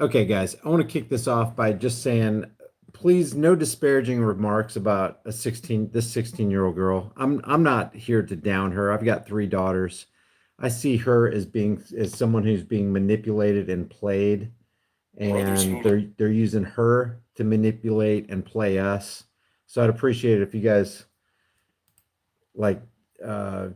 Okay, guys, I want to kick this off by just saying, please, no disparaging remarks about this 16-year-old girl. I'm not here to down her. I've got three daughters. I see her as someone who's being manipulated and played, and they're using her to manipulate and play us. So I'd appreciate it if you guys like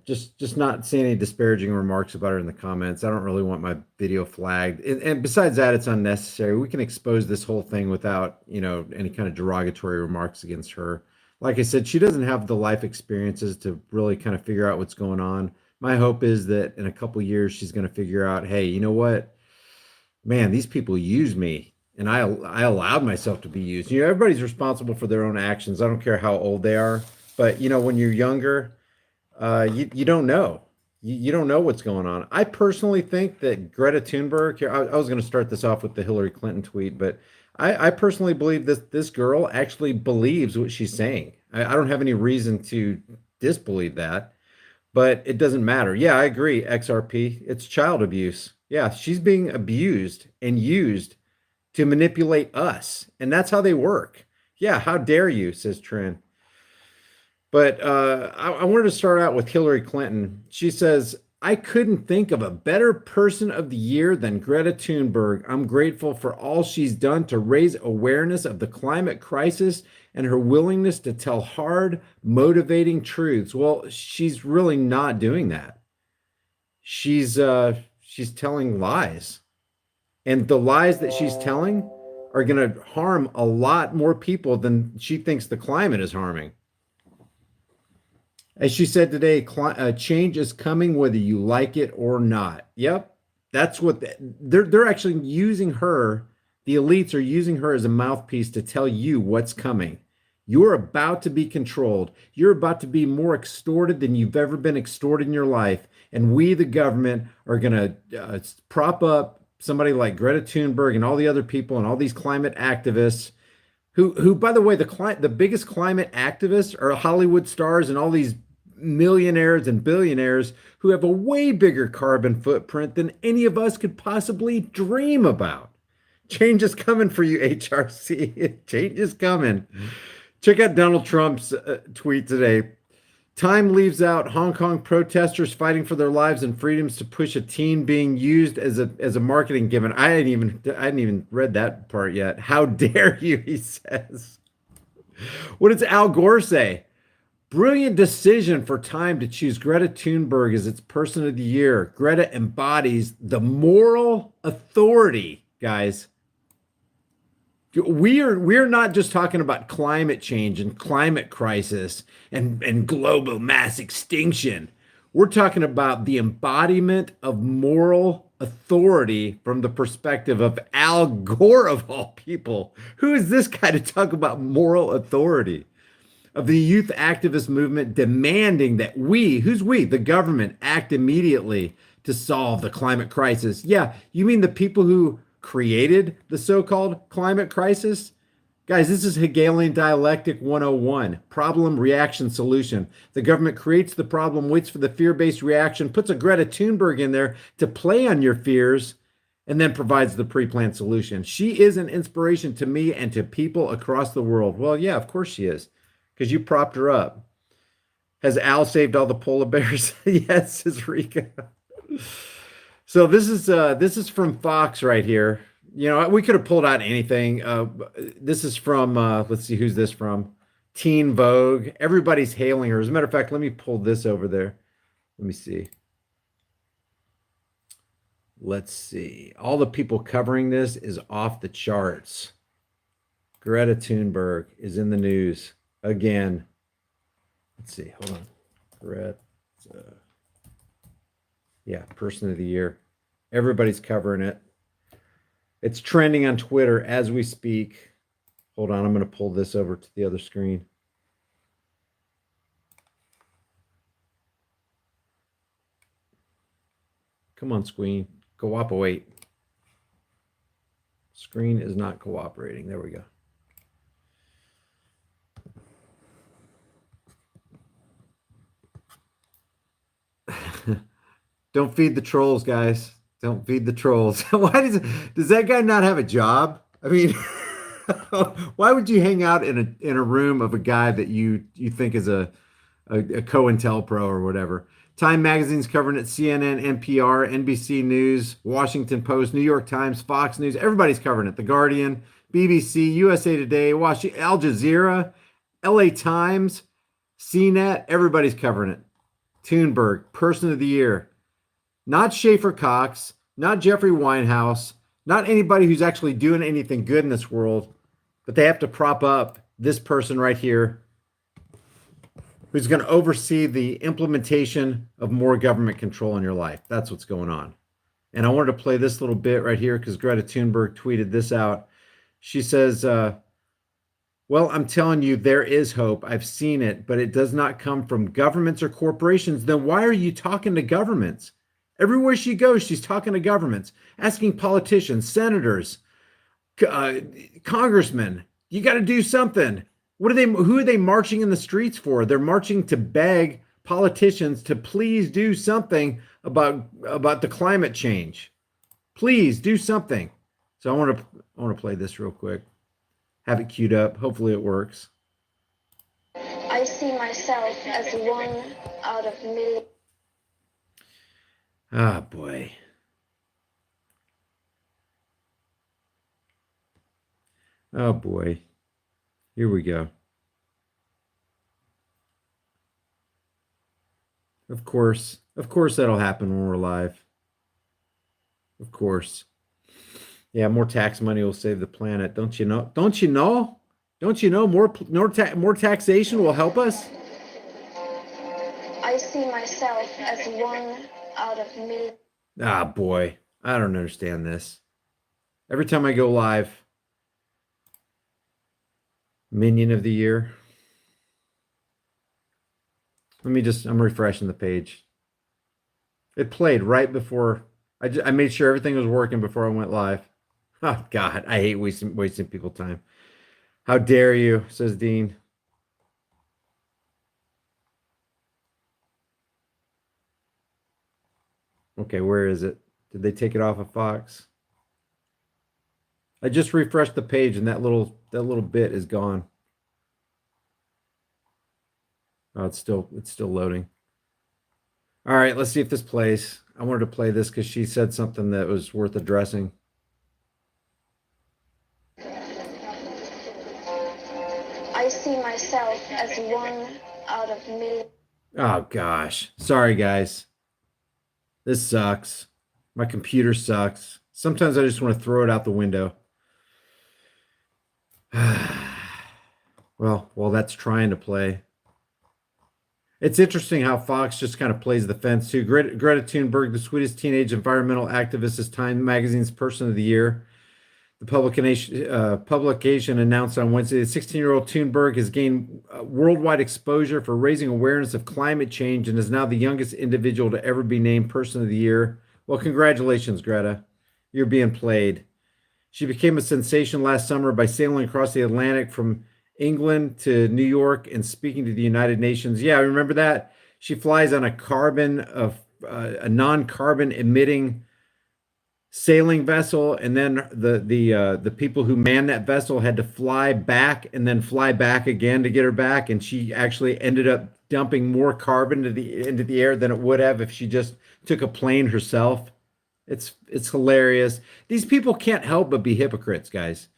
just not say any disparaging remarks about her in the comments. I don't really want my video flagged. And besides that, it's unnecessary. We can expose this whole thing without, any kind of derogatory remarks against her. Like I said, she doesn't have the life experiences to really kind of figure out what's going on. My hope is that in a couple years she's going to figure out, hey, you know what? Man, these people use me, and I allowed myself to be used. Everybody's responsible for their own actions. I don't care how old they are, but when you're younger, you don't know. You don't know what's going on. I personally think that Greta Thunberg. Here, I was going to start this off with the Hillary Clinton tweet, but I personally believe this girl actually believes what she's saying. I don't have any reason to disbelieve that, but it doesn't matter. Yeah, I agree. XRP, it's child abuse. Yeah, she's being abused and used to manipulate us, and that's how they work. Yeah, how dare you, says Trent. But I wanted to start out with Hillary Clinton. She says, I couldn't think of a better person of the year than Greta Thunberg. I'm grateful for all she's done to raise awareness of the climate crisis and her willingness to tell hard, motivating truths. Well, she's really not doing that. She's telling lies. And the lies that she's telling are going to harm a lot more people than she thinks the climate is harming. As she said today, change is coming whether you like it or not. Yep, that's what they're actually using her. The elites are using her as a mouthpiece to tell you what's coming. You're about to be controlled. You're about to be more extorted than you've ever been extorted in your life. And we, the government, are going to prop up somebody like Greta Thunberg and all the other people and all these climate activists who, by the way, the biggest climate activists are Hollywood stars and all these millionaires and billionaires who have a way bigger carbon footprint than any of us could possibly dream about. Change is coming for you, HRC. Change is coming. Check out Donald Trump's tweet today. Time leaves out Hong Kong protesters fighting for their lives and freedoms to push a teen being used as a marketing gimmick. I hadn't even read that part yet. How dare you, he says. What does Al Gore say? Brilliant decision for Time to choose Greta Thunberg as its person of the year. Greta embodies the moral authority, guys. We're not just talking about climate change and climate crisis and global mass extinction. We're talking about the embodiment of moral authority from the perspective of Al Gore, of all people. Who is this guy to talk about moral authority? Of the youth activist movement demanding that who's we, the government, act immediately to solve the climate crisis. Yeah, you mean the people who created the so-called climate crisis? Guys, this is Hegelian dialectic 101, problem, reaction, solution. The government creates the problem, waits for the fear-based reaction, puts a Greta Thunberg in there to play on your fears, and then provides the pre-planned solution. She is an inspiration to me and to people across the world. Well, yeah, of course she is, because you propped her up. Has Al saved all the polar bears? Yes, says Rika. So this is from Fox right here. We could have pulled out anything. This is from let's see, who's this from? Teen Vogue. Everybody's hailing her. As a matter of fact, let me pull this over there. Let me see. Let's see. All the people covering this is off the charts. Greta Thunberg is in the news again. Let's see. Hold on. Greta. Yeah, person of the year. Everybody's covering it. It's trending on Twitter as we speak. Hold on, I'm going to pull this over to the other screen. Come on, screen. Cooperate. Screen is not cooperating. There we go. Don't feed the trolls, guys. Don't feed the trolls. Why does that guy not have a job? I mean, why would you hang out in a room of a guy that you think is a COINTELPRO or whatever? Time Magazine's covering it, CNN, NPR, NBC News, Washington Post, New York Times, Fox News. Everybody's covering it. The Guardian, BBC, USA Today, Washington, Al Jazeera, LA Times, CNET. Everybody's covering it. Thunberg, Person of the Year. Not Schaefer Cox, not Jeffrey Winehouse, not anybody who's actually doing anything good in this world, but they have to prop up this person right here who's going to oversee the implementation of more government control in your life. That's what's going on. And I wanted to play this little bit right here because Greta Thunberg tweeted this out. She says, well, I'm telling you, there is hope. I've seen it, but it does not come from governments or corporations. Then why are you talking to governments? Everywhere she goes, she's talking to governments, asking politicians, senators, congressmen, you got to do something. Who are they marching in the streets for? They're marching to beg politicians to please do something about the climate change. Please do something. So I want to play this real quick. Have it queued up. Hopefully it works. I see myself as one out of millions. Ah, boy. Oh, boy. Here we go. Of course that'll happen when we're live. Of course. Yeah, more tax money will save the planet. Don't you know? Don't you know? Don't you know more taxation will help us? I see myself as one out of millions. Ah, boy. I don't understand this. Every time I go live, Minion of the Year. I'm refreshing the page. It played right before, I made sure everything was working before I went live. Oh, God, I hate wasting people's time. How dare you, says Dean. Okay, where is it? Did they take it off of Fox? I just refreshed the page and that little bit is gone. Oh, it's still loading. All right, let's see if this plays. I wanted to play this because she said something that was worth addressing. I see myself as one out of millions. Oh, gosh. Sorry, guys. This sucks. My computer sucks. Sometimes I just want to throw it out the window. Well, that's trying to play. It's interesting how Fox just kind of plays the fence too. Greta Thunberg, the sweetest teenage environmental activist, is Time Magazine's Person of the Year. The publication announced on Wednesday that 16-year-old Thunberg has gained worldwide exposure for raising awareness of climate change and is now the youngest individual to ever be named Person of the Year. Well, congratulations, Greta. You're being played. She became a sensation last summer by sailing across the Atlantic from England to New York and speaking to the United Nations. Yeah, I remember that. She flies on a non-carbon emitting sailing vessel, and then the people who manned that vessel had to fly back and then fly back again to get her back, and she actually ended up dumping more carbon into the air than it would have if she just took a plane herself. It's hilarious. These people can't help but be hypocrites, guys.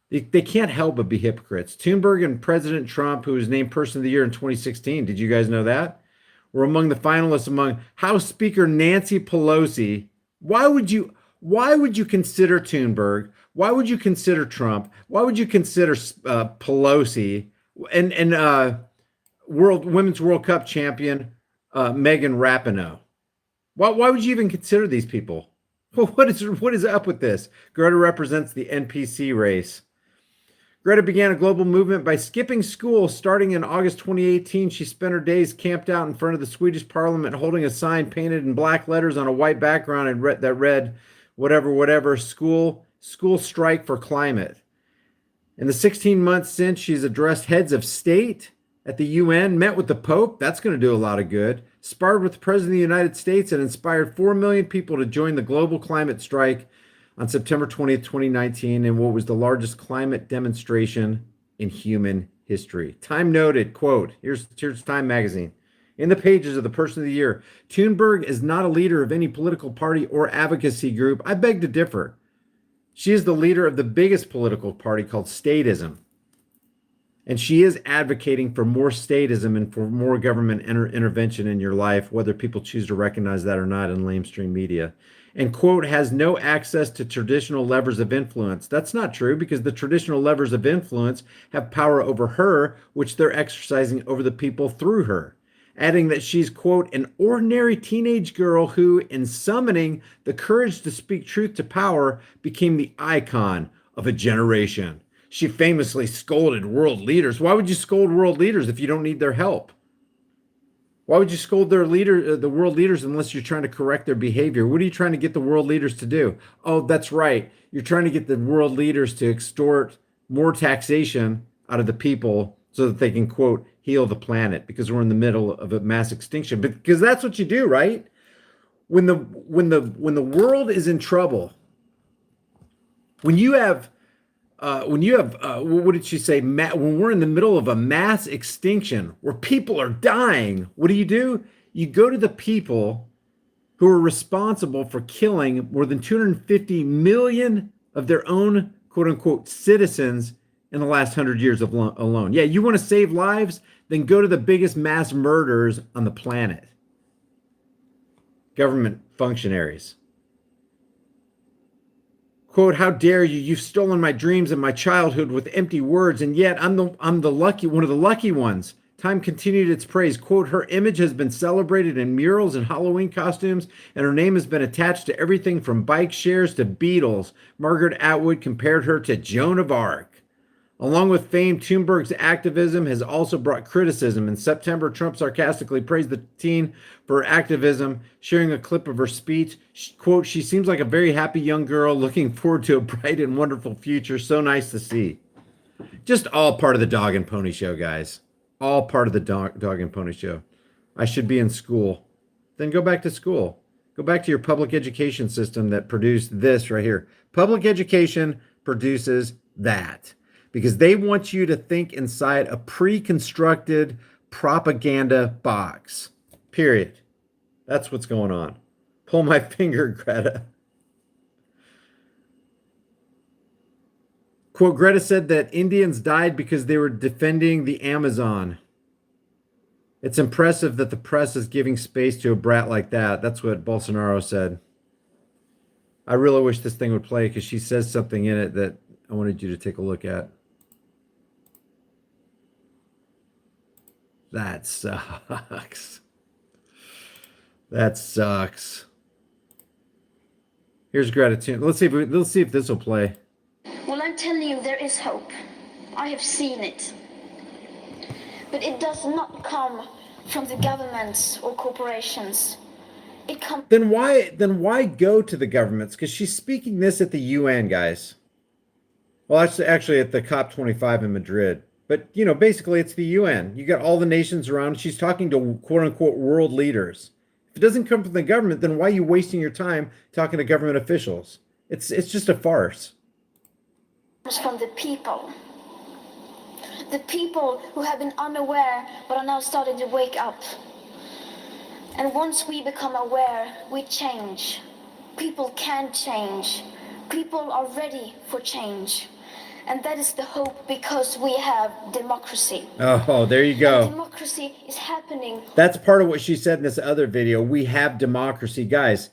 They can't help but be hypocrites. Thunberg and President Trump, who was named Person of the Year in 2016, did you guys know that? Were among the finalists among House Speaker Nancy Pelosi. Why would you consider Thunberg? Why would you consider Trump? Why would you consider Pelosi and Women's World Cup champion Megan Rapinoe? Why would you even consider these people? Well, what is up with this? Greta represents the NPC race. Greta began a global movement by skipping school starting in August 2018. She spent her days camped out in front of the Swedish parliament holding a sign painted in black letters on a white background and that read, whatever, school strike for climate. In the 16 months since, she's addressed heads of state at the UN, met with the Pope. That's going to do a lot of good. sparred with the President of the United States and inspired 4 million people to join the global climate strike on September 20th, 2019, in what was the largest climate demonstration in human history. Time noted, quote, here's Time magazine. In the pages of the Person of the Year, Thunberg is not a leader of any political party or advocacy group. I beg to differ. She is the leader of the biggest political party called statism. And she is advocating for more statism and for more government intervention in your life, whether people choose to recognize that or not in lamestream media. And, quote, has no access to traditional levers of influence. That's not true, because the traditional levers of influence have power over her, which they're exercising over the people through her. Adding that she's, quote, an ordinary teenage girl who, in summoning the courage to speak truth to power, became the icon of a generation. She famously scolded world leaders. Why would you scold world leaders if you don't need their help? Why would you scold the world leaders unless you're trying to correct their behavior? What are you trying to get the world leaders to do? Oh, that's right. You're trying to get the world leaders to extort more taxation out of the people so that they can, quote, heal the planet, because we're in the middle of a mass extinction. But because that's what you do, right? When the world is in trouble, when you have what did she say? When we're in the middle of a mass extinction where people are dying, what do? You go to the people who are responsible for killing more than 250 million of their own, quote unquote, citizens in the last 100 years alone. Yeah, you want to save lives? Then go to the biggest mass murderers on the planet. Government functionaries. Quote, how dare you? You've stolen my dreams and my childhood with empty words, and yet I'm the lucky one of the lucky ones. Time continued its praise. Quote, her image has been celebrated in murals and Halloween costumes, and her name has been attached to everything from bike shares to Beatles. Margaret Atwood compared her to Joan of Arc. Along with fame, Thunberg's activism has also brought criticism. In September, Trump sarcastically praised the teen for her activism, sharing a clip of her speech. Quote, she seems like a very happy young girl, looking forward to a bright and wonderful future. So nice to see. Just all part of the Dog and Pony Show, guys. All part of the Dog and Pony Show. I should be in school. Then go back to school. Go back to your public education system that produced this right here. Public education produces that, because they want you to think inside a pre-constructed propaganda box. Period. That's what's going on. Pull my finger, Greta. Quote, Greta said that Indians died because they were defending the Amazon. It's impressive that the press is giving space to a brat like that. That's what Bolsonaro said. I really wish this thing would play, because she says something in it that I wanted you to take a look at. That sucks. That sucks. Here's Greta Thunberg. Let's see if this will play. Well, I'm telling you, there is hope. I have seen it. But it does not come from the governments or corporations. It comes. Then why go to the governments? Because she's speaking this at the UN, guys. Well, actually at the COP25 in Madrid. But, you know, basically it's the UN. You got all the nations around. She's talking to quote unquote world leaders. If it doesn't come from the government, then why are you wasting your time talking to government officials? It's just a farce. From the people. The people who have been unaware but are now starting to wake up. And once we become aware, we change. People can change. People are ready for change. And that is the hope, because we have democracy. Oh, there you go. And democracy is happening. That's part of what she said in this other video. We have democracy. Guys,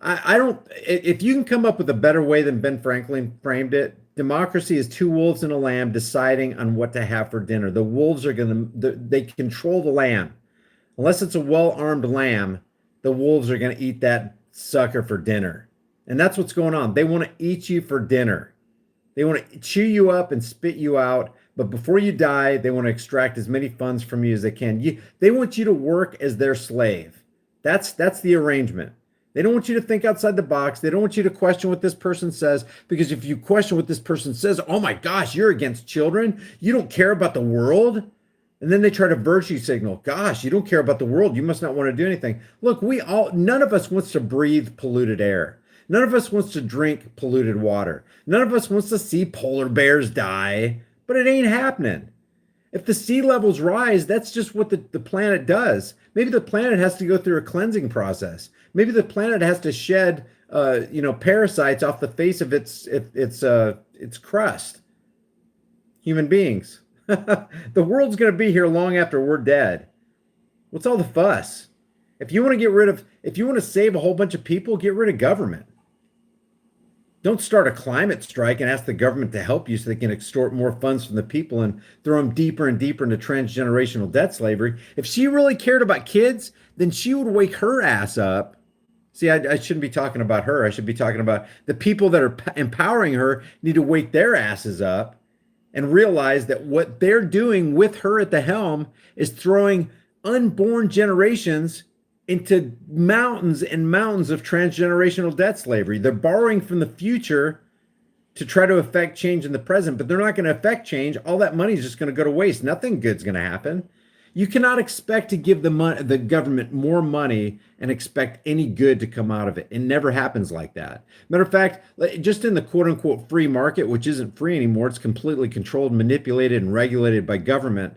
I don't, if you can come up with a better way than Ben Franklin framed it, democracy is two wolves and a lamb deciding on what to have for dinner. The wolves are they control the lamb. Unless it's a well-armed lamb, the wolves are going to eat that sucker for dinner. And that's what's going on. They want to eat you for dinner. They want to chew you up and spit you out. But before you die, they want to extract as many funds from you as they can. They want you to work as their slave. That's the arrangement. They don't want you to think outside the box. They don't want you to question what this person says, because if you question what this person says, oh my gosh, you're against children. You don't care about the world. And And then they try to virtue signal. Gosh, you don't care about the world. You must not want to do anything. Look, none of us wants to breathe polluted air. None of us wants to drink polluted water. None of us wants to see polar bears die, but it ain't happening. If the sea levels rise, that's just what the planet does. Maybe the planet has to go through a cleansing process. Maybe the planet has to shed, parasites off the face of its crust. Human beings. The world's going to be here long after we're dead. What's all the fuss? If you want to save a whole bunch of people, get rid of government. Don't start a climate strike and ask the government to help you so they can extort more funds from the people and throw them deeper and deeper into transgenerational debt slavery. If she really cared about kids, then she would wake her ass up. See, I shouldn't be talking about her. I should be talking about the people that are empowering her need to wake their asses up and realize that what they're doing with her at the helm is throwing unborn generations into mountains and mountains of transgenerational debt slavery. They're borrowing from the future to try to affect change in the present, but they're not going to affect change. All that money is just going to go to waste. Nothing good's going to happen. You cannot expect to give the government more money and expect any good to come out of it. It never happens like that. Matter of fact, just in the quote unquote free market, which isn't free anymore, it's completely controlled, manipulated, and regulated by government.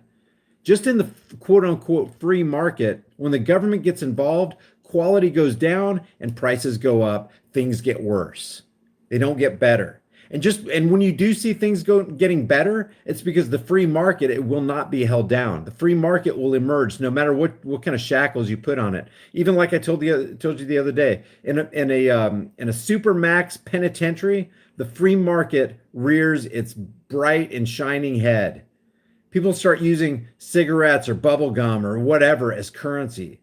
Just in the quote unquote free market, when the government gets involved, quality goes down and prices go up. Things get worse. They don't get better. And when you do see things getting better, it's because the free market, it will not be held down. The free market will emerge no matter what kind of shackles you put on it. Even like I told you the other day, in a super max penitentiary, the free market rears its bright and shining head. People start using cigarettes or bubble gum or whatever as currency.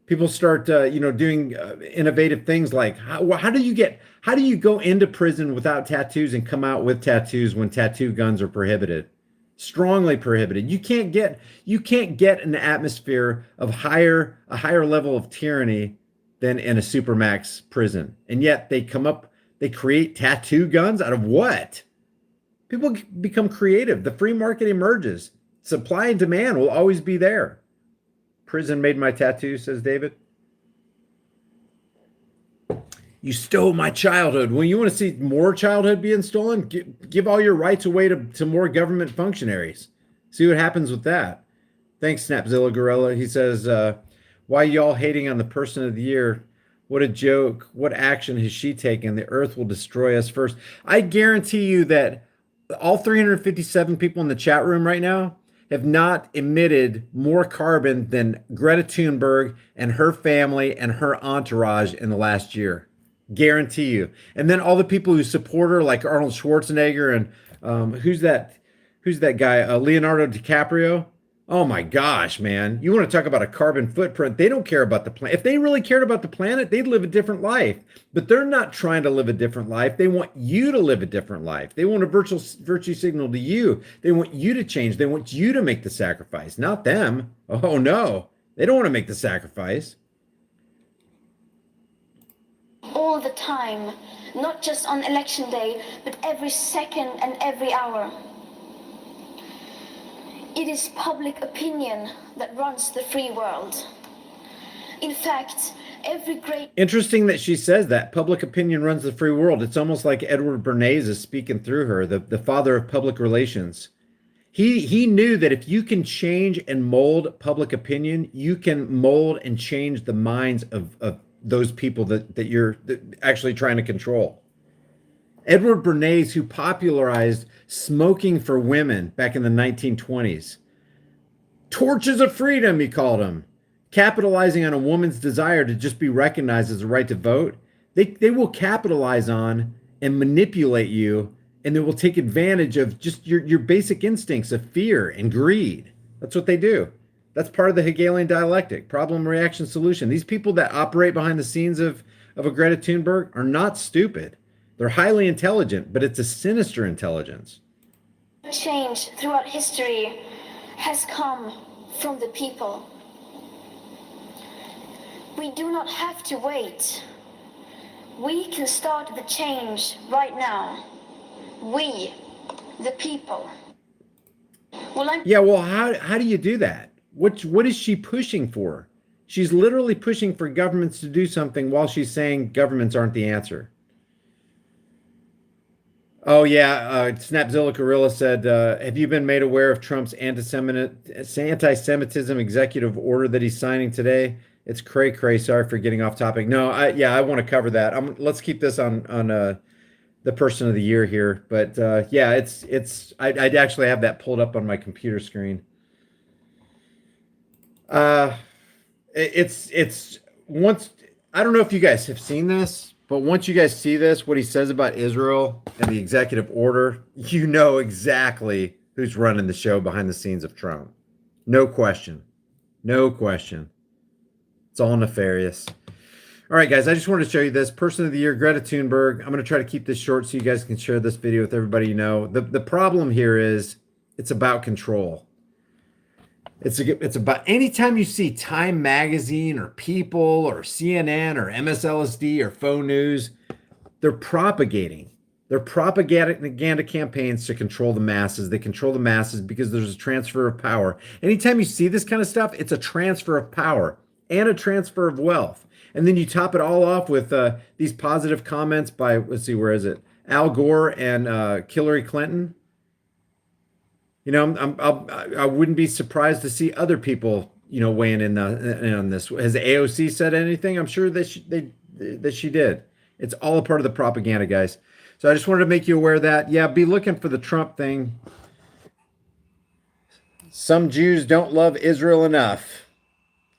People start, doing innovative things like how do you go into prison without tattoos and come out with tattoos when tattoo guns are prohibited, strongly prohibited? You can't get an atmosphere of a higher level of tyranny than in a supermax prison, and yet they create tattoo guns out of what? People become creative. The free market emerges. Supply and demand will always be there. Prison made my tattoo, says David. You stole my childhood. When you want to see more childhood being stolen, give all your rights away to more government functionaries. See what happens with that. Thanks, Snapzilla Gorilla. He says, why y'all hating on the person of the year? What a joke. What action has she taken? The earth will destroy us first. I guarantee you that all 357 people in the chat room right now have not emitted more carbon than Greta Thunberg and her family and her entourage in the last year. Guarantee you. And then all the people who support her, like Arnold Schwarzenegger and who's that guy? Leonardo DiCaprio. Oh my gosh, man. You want to talk about a carbon footprint? They don't care about the planet. If they really cared about the planet, they'd live a different life. But they're not trying to live a different life. They want you to live a different life. They want a virtue signal to you. They want you to change. They want you to make the sacrifice, not them. Oh no, they don't want to make the sacrifice. All the time, not just on election day, but every second and every hour. It is public opinion that runs the free world. In fact, every great... Interesting that she says that. Public opinion runs the free world. It's almost like Edward Bernays is speaking through her, the father of public relations. He knew that if you can change and mold public opinion, you can mold and change the minds of those people that you're actually trying to control. Edward Bernays, who popularized smoking for women back in the 1920s. Torches of freedom, he called them. Capitalizing on a woman's desire to just be recognized as a right to vote. They will capitalize on and manipulate you, and they will take advantage of just your basic instincts of fear and greed. That's what they do. That's part of the Hegelian dialectic, problem, reaction, solution. These people that operate behind the scenes of a Greta Thunberg are not stupid. They're highly intelligent, but it's a sinister intelligence. Change throughout history has come from the people. We do not have to wait. We can start the change right now. We, the people. Well, I'm Yeah, well, how do you do that? What is she pushing for? She's literally pushing for governments to do something while she's saying governments aren't the answer. Oh yeah, Snapzilla Gorilla said, "Have you been made aware of Trump's anti-Semitism executive order that he's signing today? It's cray cray. Sorry for getting off topic. No, I want to cover that. Let's keep this on the person of the year here. But yeah, I'd actually have that pulled up on my computer screen. Uh, it's once I don't know if you guys have seen this, but once you guys see this, what he says about Israel and the executive order, you know exactly who's running the show behind the scenes of Trump. No question. No question. It's all nefarious. All right, guys, I just wanted to show you this. Person of the year, Greta Thunberg. I'm going to try to keep this short so you guys can share this video with everybody you know. The problem here is it's about control. It's about anytime you see Time Magazine or People or CNN or MSLSD or Faux News, they're propagating. They're propaganda campaigns to control the masses. They control the masses because there's a transfer of power. Anytime you see this kind of stuff, it's a transfer of power and a transfer of wealth. And then you top it all off with these positive comments by, let's see, where is it? Al Gore and Hillary Clinton. You know, I wouldn't be surprised to see other people, you know, weighing in on this. Has AOC said anything? I'm sure that she did. It's all a part of the propaganda, guys. So I just wanted to make you aware of that. Yeah, be looking for the Trump thing. Some Jews don't love Israel enough.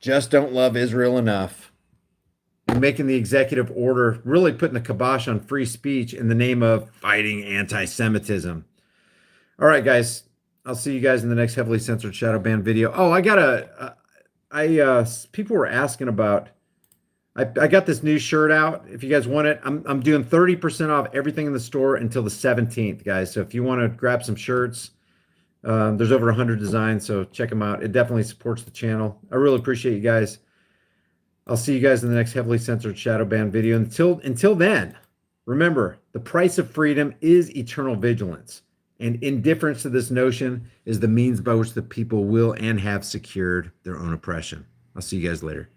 Just don't love Israel enough. And making the executive order, really putting the kibosh on free speech in the name of fighting anti-Semitism. All right, guys. I'll see you guys in the next heavily censored shadow ban video. Oh, people were asking about, I got this new shirt out. If you guys want it, I'm doing 30% off everything in the store until the 17th, guys. So if you want to grab some shirts, there's over 100 designs, so check them out. It definitely supports the channel. I really appreciate you guys. I'll see you guys in the next heavily censored shadow ban video. Until then, remember, the price of freedom is eternal vigilance. And indifference to this notion is the means by which the people will and have secured their own oppression. I'll see you guys later.